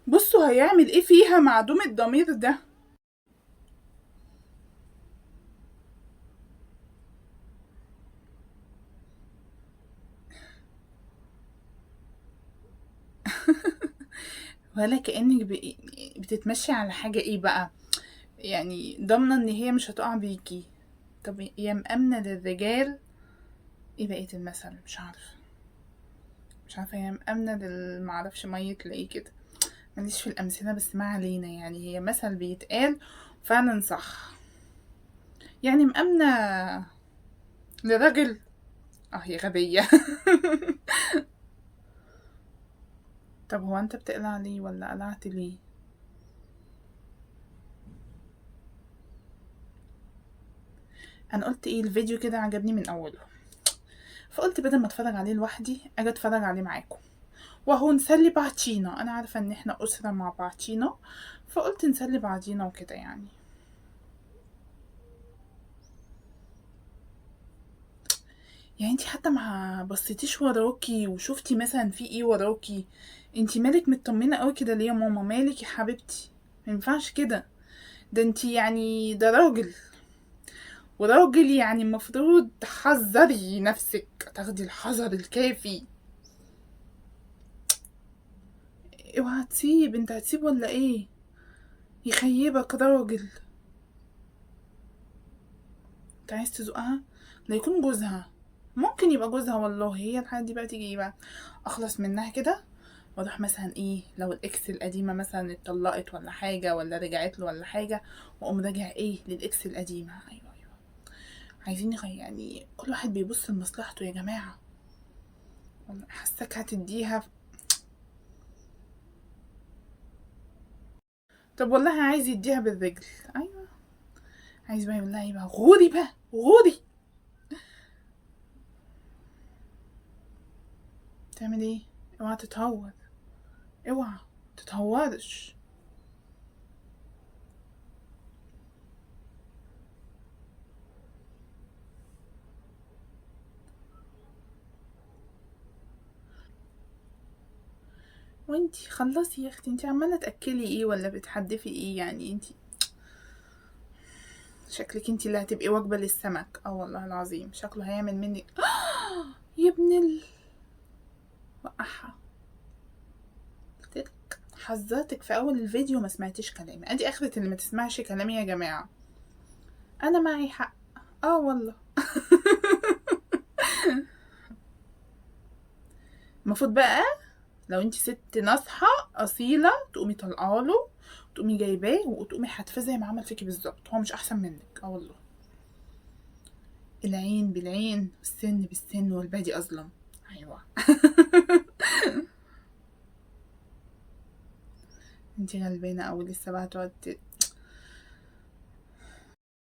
بصوا هيعمل ايه فيها معدوم الضمير ده. ولا كأنك بتتمشي على حاجة ايه بقى، يعني ضامنة ان هي مش هتقع بيكي. طب يا مأمنة للرجال، ايه بقية المثل؟ مش عارفة يا مأمنة معرفش مية تلاقيه كده. ماليش في الأمثلة بس ما علينا، يعني هي مثل بيتقال فعلا صح. يعني مأمنة لراجل، اه يا غبية. طب هو انت بتقلع ليه ولا قلعت ليه؟ انا قلت ايه، الفيديو كده عجبني من اوله، فقلت بدل ما اتفرج عليه لوحدي اجي اتفرج عليه معاكم، وهو نسلي بعضينا. انا عارفه ان احنا اسره مع بعضينا، فقلت نسلي بعضينا وكده يعني. يعني انتي حتى ما بصيتيش وراكي وشفتي مثلا في ايه وراكي؟ انتي مالك مطمنه قوي كده ليه يا ماما؟ مالك يا حبيبتي؟ ما ينفعش كده. ده انتي يعني ده راجل، وراجل يعني المفروض تحذري نفسك، تاخدي الحذر الكافي. اوعى تسيب، انت هتسيب ولا ايه؟ يخيبك راجل. انت عايز تزقها؟ لا يكون جوزها، ممكن يبقى جوزها والله. هي الحاجات دي بقى تيجي ايه بقى، اخلص منها كده واروح مثلا ايه، لو الاكس القديمه مثلا اتطلقت ولا حاجه ولا رجعت له ولا حاجه، واقوم راجع ايه للاكس القديمه. ايوه ايوه، عايزين يعني كل واحد بيبص لمصلحته يا جماعه. والله حاساك هتديها. طب والله عايز يديها بالرجل. ايوه، عايز بقى يقول لها ايه بقى، غوري بقى غوري. تعمل ايه؟ اوعى تتهور، اوعى تتهورش. وانتي خلصي يا اختي، انتي عماله تاكلي ايه ولا بتحدفي ايه يعني؟ انتي شكلك انتي اللي هتبقي وجبه للسمك. اه والله العظيم شكله هيعمل منك. يا ابن وقعها. قلتلك حذرتك في اول الفيديو، ما سمعتيش كلامي. ادي اخرة اللي ما تسمعش كلامي يا جماعه. انا معي حق، اه والله. المفروض بقى لو انتي ست ناصحة أصيلة تقومي طلقاله، تقومي جايباه وتقومي حاتفاه زي ما عمل فيكي بالظبط. هو مش أحسن منك، اه والله. العين بالعين والسن بالسن والبادي أظلم. أيوة. انتي غلبانة أوي، لسه بقى تقعد